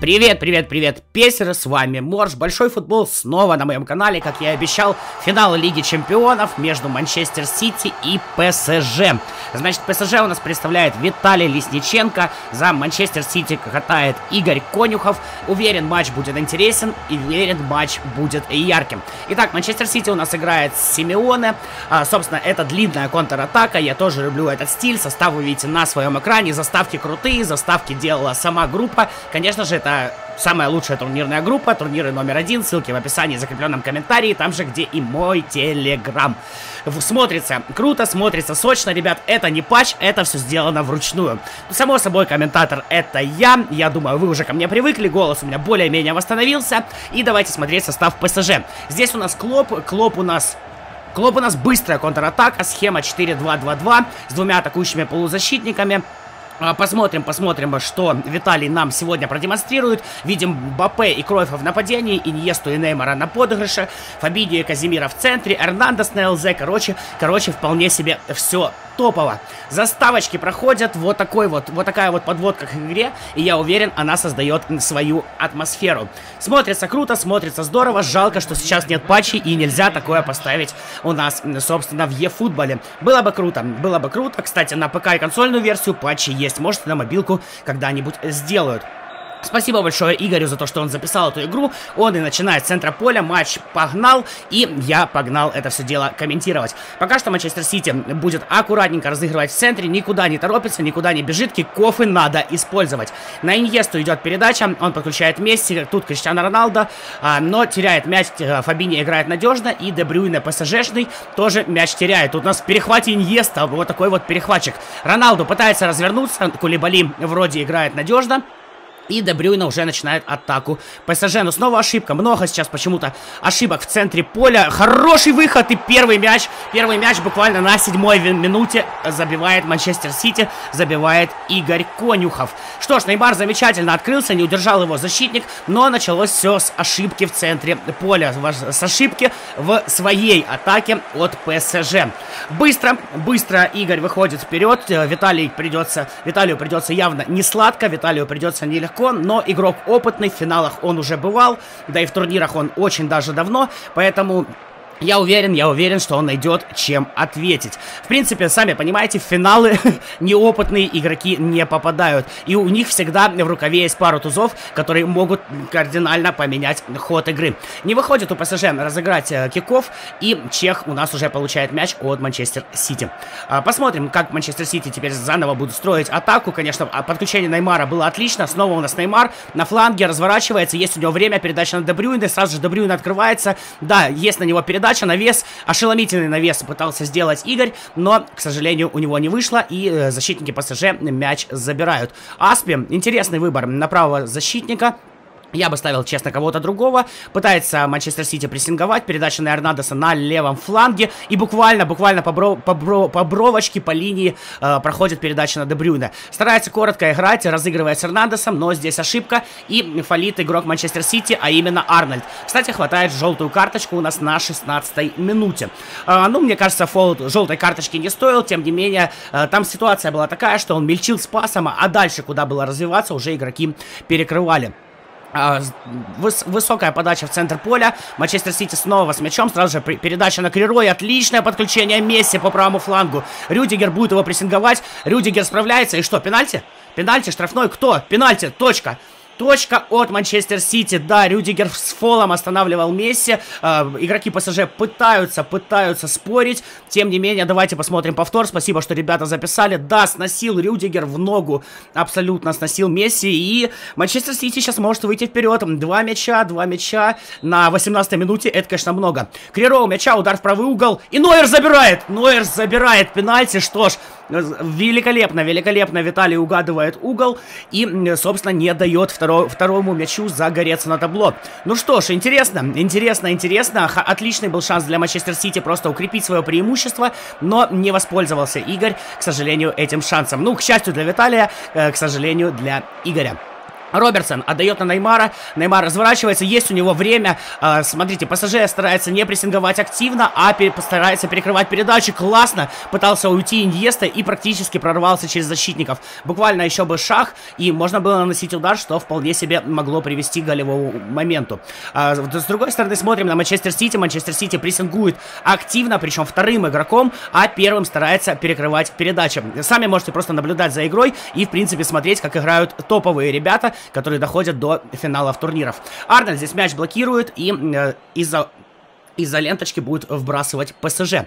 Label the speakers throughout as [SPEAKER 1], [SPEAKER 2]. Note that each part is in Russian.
[SPEAKER 1] Привет, привет, привет, песеры, с вами Морж. Большой футбол снова на моем канале, как я и обещал, финал Лиги Чемпионов между Манчестер Сити и ПСЖ. Значит, ПСЖ у нас представляет Виталий Лесниченко, за Манчестер Сити катает Игорь Конюхов. Уверен, матч будет интересен и уверен, матч будет ярким. Итак, Манчестер Сити у нас играет с Симеоне. Собственно, это длинная контратака, я тоже люблю этот стиль. Состав вы видите на своем экране, заставки крутые, заставки делала сама группа. Конечно же, это самая лучшая турнирная группа, турниры номер 1, ссылки в описании, в закрепленном комментарии, там же, где и мой телеграм. Смотрится круто, смотрится сочно, ребят, это не патч, это все сделано вручную. Само собой, комментатор это я думаю, вы уже ко мне привыкли, голос у меня более-менее восстановился, и давайте смотреть состав ПСЖ. Здесь у нас Клоп у нас быстрая контратака, схема 4-2-2-2 с двумя атакующими полузащитниками. Посмотрим, что Виталий нам сегодня продемонстрирует. Видим Мбаппе и Кройфа в нападении, Иньесту и Неймара на подыгрыше, Фабиньо и Казимира в центре, Эрнандес на ЛЗ. Короче, вполне себе все топово. Заставочки проходят, вот такая вот подводка к игре, и я уверен, она создает свою атмосферу. Смотрится круто, смотрится здорово, жалко, что сейчас нет патчей и нельзя такое поставить у нас, собственно, в eFootball. Было бы круто, кстати, на ПК и консольную версию патчи есть, может, на мобилку когда-нибудь сделают. Спасибо большое Игорю за то, что он записал эту игру. Он и начинает с центра поля, матч погнал, и я погнал это все дело комментировать. Пока что Манчестер Сити будет аккуратненько разыгрывать в центре, никуда не торопится, никуда не бежит, кикофы надо использовать. На Иньесту идет передача, он подключает Месси, тут Криштиану Роналдо, но теряет мяч, Фабиньо играет надежно, и Де Брюйне ПСЖшный тоже мяч теряет. Тут у нас в перехвате Иньеста, вот такой вот перехватчик. Роналду пытается развернуться, Кулибали вроде играет надежно. И Де Брюйне уже начинает атаку ПСЖ. Но снова ошибка. Много сейчас почему-то ошибок в центре поля. Хороший выход и первый мяч. Первый мяч буквально на 7-й минуте забивает Манчестер Сити. Забивает Игорь Конюхов. Что ж, Неймар замечательно открылся. Не удержал его защитник. Но началось все с ошибки в центре поля. С ошибки в своей атаке от ПСЖ. Быстро Игорь выходит вперед. Виталию придется явно не сладко. Виталию придется нелегко. Но игрок опытный, в финалах он уже бывал, да и в турнирах он очень даже давно, поэтому я уверен, что он найдет чем ответить. В принципе, сами понимаете, в финалы неопытные игроки не попадают. И у них всегда в рукаве есть пару тузов, которые могут кардинально поменять ход игры. Не выходит у ПСЖ разыграть киков, и чех у нас уже получает мяч от Манчестер Сити. Посмотрим, как Манчестер Сити теперь заново будут строить атаку. Конечно, подключение Неймара было отлично. Снова у нас Неймар на фланге разворачивается, есть у него время, передача на Де Брюйне, сразу же Де Брюйне открывается. Да, есть на него передача. Навес, ошеломительный навес пытался сделать Игорь, но, к сожалению, у него не вышло, и защитники ПСЖ мяч забирают. Аспи, интересный выбор на правого защитника. Я бы ставил, честно, кого-то другого. Пытается Манчестер Сити прессинговать. Передача на Эрнандеса на левом фланге. И буквально по бровочке, по линии проходит передача на Де Брюйне. Старается коротко играть, разыгрывая с Эрнандесом, но здесь ошибка. И фалит игрок Манчестер Сити, а именно Арнольд. Кстати, хватает желтую карточку у нас на 16-й минуте. Ну, мне кажется, фол желтой карточки не стоил. Тем не менее, там ситуация была такая, что он мельчил с пасом, а дальше, куда было развиваться, уже игроки перекрывали. Высокая подача в центр поля. Манчестер Сити снова с мячом. Сразу же передача на Крирой. Отличное подключение Месси по правому флангу. Рюдигер будет его прессинговать. Рюдигер справляется. И что, пенальти? Пенальти, штрафной. Кто? Пенальти. Точка. Точка от Манчестер Сити. Да, Рюдигер с фолом останавливал Месси. Игроки ПСЖ пытаются спорить. Тем не менее, давайте посмотрим повтор. Спасибо, что ребята записали. Да, сносил Рюдигер в ногу. Абсолютно сносил Месси. И Манчестер Сити сейчас может выйти вперед. Два мяча на 18-й минуте. Это, конечно, много. Криро у мяча, удар в правый угол. И Нойер забирает. Нойер забирает пенальти. Что ж, великолепно Виталий угадывает угол. И, собственно, не дает второму мячу загореться на табло. Ну что ж, интересно. Отличный был шанс для Манчестер Сити просто укрепить свое преимущество, но не воспользовался Игорь, к сожалению, этим шансом. Ну, к счастью для Виталия, к сожалению для Игоря. Робертсон отдает на Неймара. Неймар разворачивается, есть у него время. Смотрите, ПСЖ старается не прессинговать активно, а постарается перекрывать передачи. Классно пытался уйти Иньеста и практически прорвался через защитников. Буквально еще бы шаг, и можно было наносить удар, что вполне себе могло привести к голевому моменту. С другой стороны, смотрим на Манчестер Сити. Манчестер Сити прессингует активно, причем вторым игроком, а первым старается перекрывать передачи. Сами можете просто наблюдать за игрой и, в принципе, смотреть, как играют топовые ребята, которые доходят до финалов турниров. Арнольд здесь мяч блокирует, и из-за ленточки будет вбрасывать ПСЖ.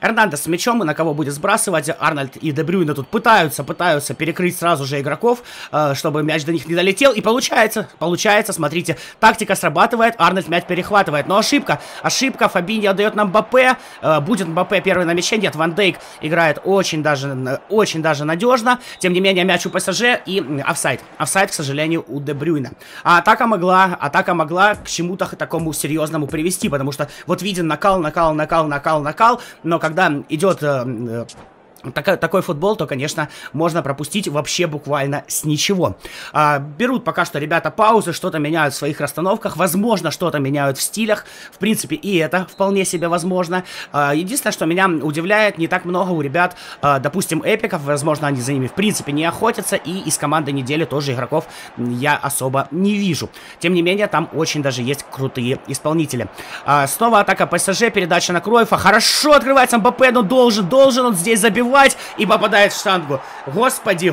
[SPEAKER 1] Эрнандес с мячом, и на кого будет сбрасывать? Арнольд и Де Брюйне тут пытаются перекрыть сразу же игроков, чтобы мяч до них не долетел. И получается, смотрите, тактика срабатывает, Арнольд мяч перехватывает. Но ошибка, Фабиньи отдает нам Мбаппе. Будет Мбаппе первый на мяче, нет, Ван Дейк играет очень даже надежно. Тем не менее, мяч у ПСЖ и офсайд. Офсайд, к сожалению, у Де Брюйна. А атака могла к чему-то такому серьезному привести, потому что вот виден накал, но когда идет такой футбол, то, конечно, можно пропустить вообще буквально с ничего. Берут пока что ребята паузы, что-то меняют в своих расстановках, возможно, что-то меняют в стилях, в принципе, и это вполне себе возможно. Единственное, что меня удивляет, не так много у ребят, допустим, эпиков, возможно, они за ними, в принципе, не охотятся, и из команды недели тоже игроков я особо не вижу. Тем не менее, там очень даже есть крутые исполнители. Снова атака ПСЖ, передача на Кройфа, хорошо открывается Мбаппе, но должен он здесь забивать, и попадает в штангу. Господи,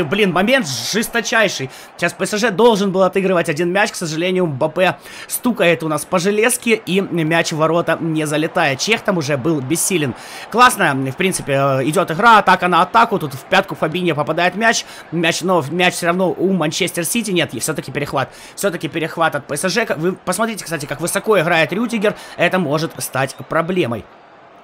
[SPEAKER 1] блин, момент жесточайший. Сейчас ПСЖ должен был отыгрывать один мяч, к сожалению, Мбаппе стукает у нас по железке, и мяч в ворота не залетает. Чех там уже был бессилен. Классно, в принципе, идет игра, атака на атаку, тут в пятку Фабиньи попадает мяч, но мяч все равно у Манчестер Сити, нет, все-таки перехват от ПСЖ. Вы посмотрите, кстати, как высоко играет Рюдигер, это может стать проблемой.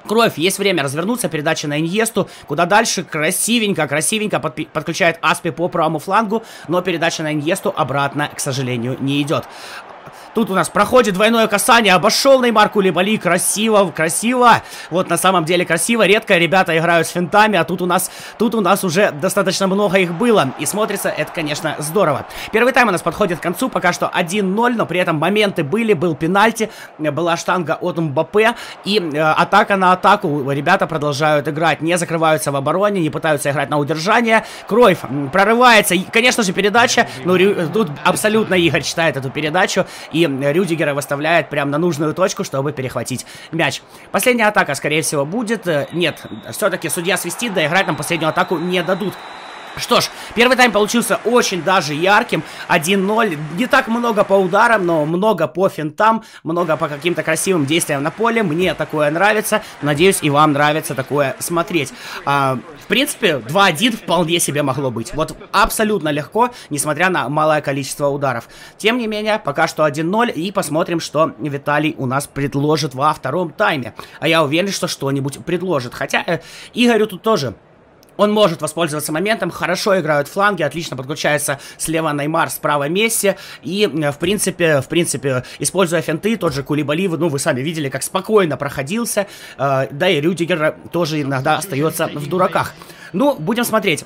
[SPEAKER 1] Кровь, есть время развернуться, передача на Иньесту, куда дальше, красивенько подключает Аспи по правому флангу, но передача на Иньесту обратно, к сожалению, не идет. Тут у нас проходит двойное касание, обошел Неймар Кулибали, красиво. Вот на самом деле красиво, редко ребята играют с финтами, а тут у нас уже достаточно много их было. И смотрится это, конечно, здорово. Первый тайм у нас подходит к концу, пока что 1-0, но при этом моменты был пенальти, была штанга от Мбаппе, и атака на атаку. Ребята продолжают играть, не закрываются в обороне, не пытаются играть на удержание. Кройф прорывается, и, конечно же, передача, но тут абсолютно Игорь читает эту передачу, и Рюдигера выставляет прямо на нужную точку, чтобы перехватить мяч. Последняя атака, скорее всего, будет. Нет, все-таки судья свистит, да играть нам последнюю атаку не дадут. Что ж, первый тайм получился очень даже ярким, 1-0, не так много по ударам, но много по финтам, много по каким-то красивым действиям на поле, мне такое нравится, надеюсь, и вам нравится такое смотреть. В принципе, 2-1 вполне себе могло быть, вот абсолютно легко, несмотря на малое количество ударов. Тем не менее, пока что 1-0, и посмотрим, что Виталий у нас предложит во втором тайме. А я уверен, что что-нибудь предложит, хотя Игорю тут тоже... Он может воспользоваться моментом, хорошо играют фланги, отлично подключается слева Неймар, справа Месси. И, в принципе, используя финты, тот же Кулибали, ну, вы сами видели, как спокойно проходился. Да и Рюдигер тоже иногда остается в дураках. Ну, будем смотреть.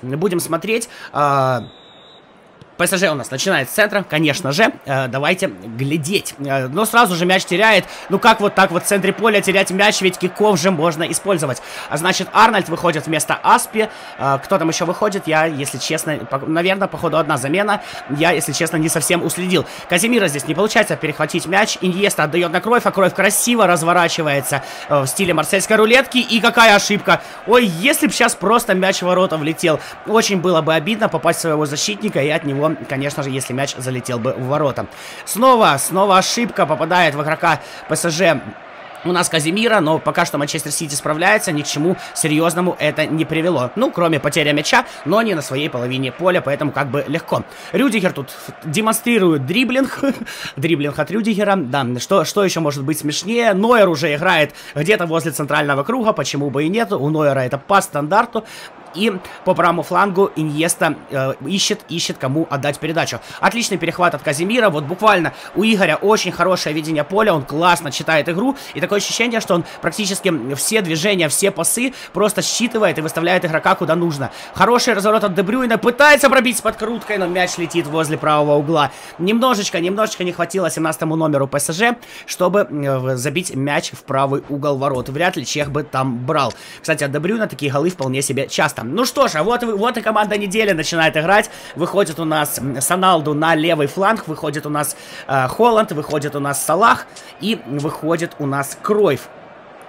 [SPEAKER 1] ПСЖ у нас начинает с центра, конечно же. Давайте глядеть. Но сразу же мяч теряет. Ну как вот так вот в центре поля терять мяч, ведь киков же можно использовать. А значит, Арнольд выходит вместо Аспи. Кто там еще выходит? Я, если честно, наверное, походу одна замена. Я, если честно, не совсем уследил. Казимира здесь не получается перехватить мяч. Иньеста отдает на Кройфа. Кройф красиво разворачивается в стиле марсельской рулетки. И какая ошибка. Ой, если бы сейчас просто мяч в ворота влетел. Очень было бы обидно попасть в своего защитника и от него, конечно же, если мяч залетел бы в ворота. Снова ошибка, попадает в игрока ПСЖ у нас Казимира, но пока что Манчестер Сити справляется, ни к чему серьезному это не привело. Ну, кроме потери мяча, но не на своей половине поля, поэтому как бы легко. Рюдигер тут демонстрирует дриблинг. Дриблинг от Рюдигера, да, что еще может быть смешнее? Нойер уже играет где-то возле центрального круга, почему бы и нет, у Нойера это по стандарту. И по правому флангу Иньеста ищет кому отдать передачу. Отличный перехват от Казимира. Вот буквально у Игоря очень хорошее видение поля. Он классно читает игру. И такое ощущение, что он практически все движения, все пасы просто считывает и выставляет игрока куда нужно. Хороший разворот от Де Брюйна. Пытается пробить с подкруткой, но мяч летит возле правого угла. Немножечко не хватило 17-му номеру ПСЖ, чтобы забить мяч в правый угол ворот. Вряд ли Чех бы там брал. Кстати, от Де Брюйна такие голы вполне себе часто. Ну что ж, вот и команда недели начинает играть. Выходит у нас Соналду на левый фланг, выходит у нас Холланд, выходит у нас Салах и выходит у нас Кройф.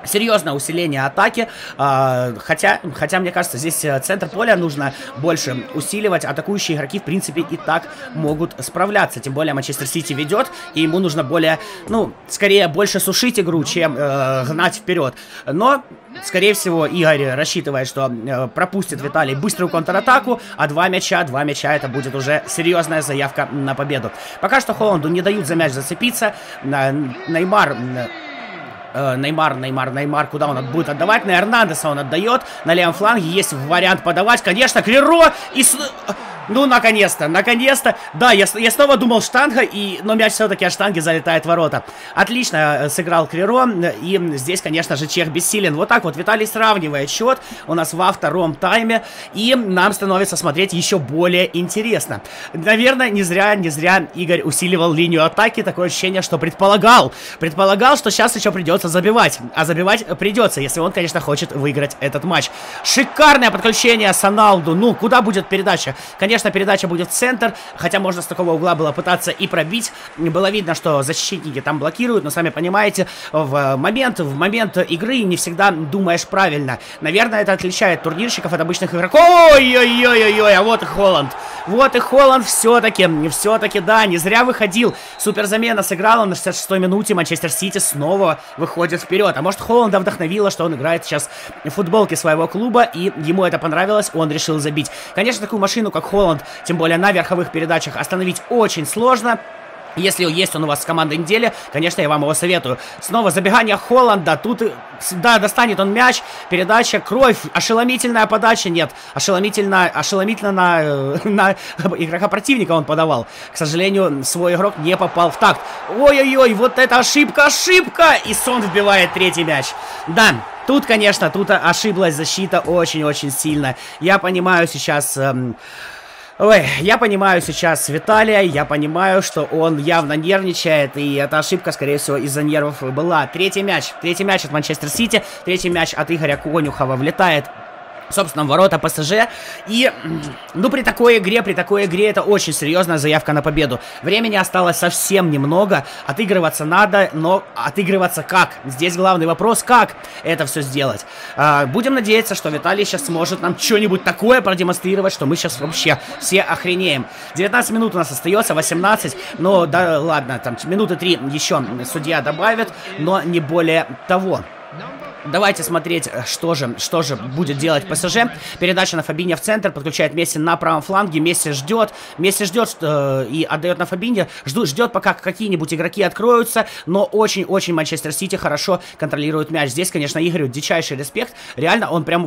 [SPEAKER 1] Серьезное усиление атаки, хотя, мне кажется, здесь центр поля нужно больше усиливать. Атакующие игроки, в принципе, и так могут справляться. Тем более Манчестер Сити ведет, и ему нужно более, ну, скорее больше сушить игру, чем гнать вперед. Но, скорее всего, Игорь рассчитывает, что пропустит Виталий быструю контратаку, а два мяча это будет уже серьезная заявка на победу. Пока что Холланду не дают за мяч зацепиться. Неймар, куда он будет отдавать? На Эрнандеса он отдает. На левом фланге есть вариант подавать. Конечно, Криро и... Ну, наконец-то. Да, я снова думал штанга, но мяч все-таки от штанги залетает в ворота. Отлично сыграл Криро. И здесь, конечно же, Чех бессилен. Вот так вот Виталий сравнивает счет у нас во втором тайме. И нам становится смотреть еще более интересно. Наверное, не зря Игорь усиливал линию атаки. Такое ощущение, что предполагал, что сейчас еще придется забивать. А забивать придется, если он, конечно, хочет выиграть этот матч. Шикарное подключение Соналду. Ну, куда будет передача? Конечно, передача будет в центр, хотя можно с такого угла было пытаться и пробить. Было видно, что защитники там блокируют, но сами понимаете, в момент игры не всегда думаешь правильно. Наверное, это отличает турнирщиков от обычных игроков. Ой-ой-ой-ой-ой, а вот и Холланд. Вот и Холланд все-таки, да, не зря выходил. Суперзамена сыграла на 66-й минуте. Манчестер Сити снова выходит вперед. А может, Холланда вдохновило, что он играет сейчас в футболке своего клуба, и ему это понравилось, он решил забить. Конечно, такую машину, как Холланд, тем более на верховых передачах, остановить очень сложно. Если есть он у вас с командой недели, конечно, я вам его советую. Снова забегание Холланда. Тут, да, достанет он мяч. Передача, Кройф. Ошеломительная подача. Нет, ошеломительно на игрока противника он подавал. К сожалению, свой игрок не попал в такт. Ой-ой-ой, вот это ошибка. И Сон вбивает третий мяч. Да. Тут, конечно, ошиблась защита очень-очень сильно. Я понимаю сейчас... я понимаю сейчас Виталия, я понимаю, что он явно нервничает, и эта ошибка, скорее всего, из-за нервов была. Третий мяч от Манчестер Сити, третий мяч от Игоря Конюхова влетает собственно, ворота ПСЖ. И, ну, при такой игре это очень серьезная заявка на победу. Времени осталось совсем немного. Отыгрываться надо, но отыгрываться как? Здесь главный вопрос, как это все сделать. Будем надеяться, что Виталий сейчас сможет нам что-нибудь такое продемонстрировать, что мы сейчас вообще все охренеем. 19 минут у нас остается, 18. Но, да, ладно, там минуты 3 еще судья добавит, но не более того. Давайте смотреть, что же будет делать ПСЖ. Передача на Фабиньо в центр, подключает Месси на правом фланге. Месси ждет и отдает на Фабиньо. Ждет, пока какие-нибудь игроки откроются, но очень-очень Манчестер Сити хорошо контролирует мяч. Здесь, конечно, Игорю дичайший респект. Реально, он прям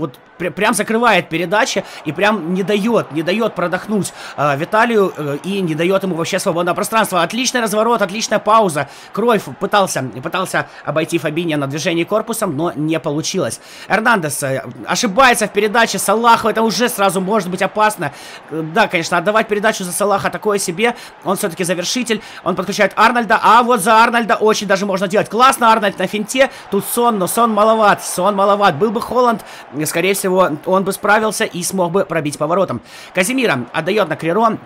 [SPEAKER 1] закрывает передачи и прям не дает продохнуть Виталию и не дает ему вообще свободного пространства. Отличный разворот, отличная пауза. Кройф пытался обойти Фабиньо на движении корпусом, но не получилось. Эрнандес ошибается в передаче Салаху. Это уже сразу может быть опасно. Да, конечно, отдавать передачу за Салаха такое себе. Он все-таки завершитель. Он подключает Арнольда. А вот за Арнольда очень даже можно делать. Классно, Арнольд на финте. Тут Сон, но Сон маловат. Был бы Холланд, скорее всего, он бы справился и смог бы пробить поворотом. Казимира отдает на Криро.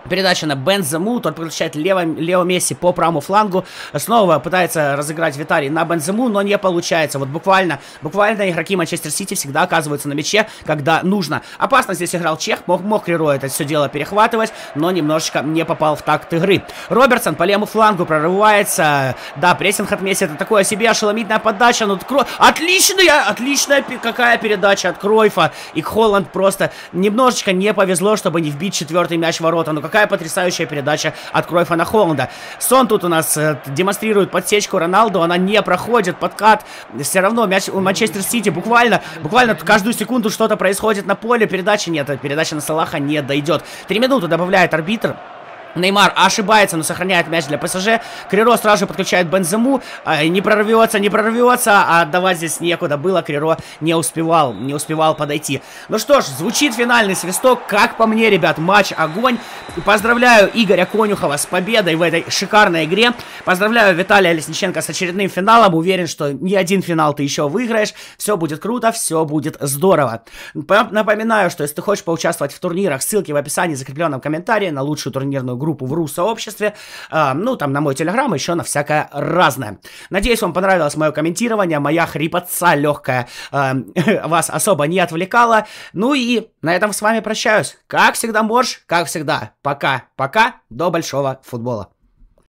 [SPEAKER 1] Передача на Бензему, тот подключает Лео Месси по правому флангу. Снова пытается разыграть Виталий на Бензему, но не получается. Вот буквально игроки Манчестер Сити всегда оказываются на мяче, когда нужно. Опасно здесь играл Чех, мог Криро это все дело перехватывать, но немножечко не попал в такт игры. Робертсон по левому флангу прорывается. Да, прессинг от Месси, это такое себе ошеломительная подача. Ну, отличная какая передача от Кройфа. И Холланд просто немножечко не повезло, чтобы не вбить четвертый мяч в ворота. Ну, Какая потрясающая передача от Кройфа Холланда. Сон тут у нас демонстрирует подсечку Роналду, она не проходит, подкат. Все равно мяч у Манчестер Сити буквально каждую секунду что-то происходит на поле. Передачи нет, передача на Салаха не дойдет. 3 минуты добавляет арбитр. Неймар ошибается, но сохраняет мяч для ПСЖ. Криро сразу же подключает Бензему. Не прорвется, а отдавать здесь некуда было. Криро не успевал подойти. Ну что ж, звучит финальный свисток. Как по мне, ребят, матч огонь. Поздравляю Игоря Конюхова с победой в этой шикарной игре. Поздравляю Виталия Лесниченко с очередным финалом. Уверен, что ни один финал ты еще выиграешь. Все будет круто, все будет здорово. Напоминаю, что если ты хочешь поучаствовать в турнирах, ссылки в описании, закрепленном комментарии на лучшую турнирную группу в РУ-сообществе, ну, там, на мой телеграм, еще на всякое разное. Надеюсь, вам понравилось мое комментирование, моя хрипотца легкая вас особо не отвлекала. Ну и на этом с вами прощаюсь. Как всегда, Морж, как всегда, пока-пока, до большого футбола.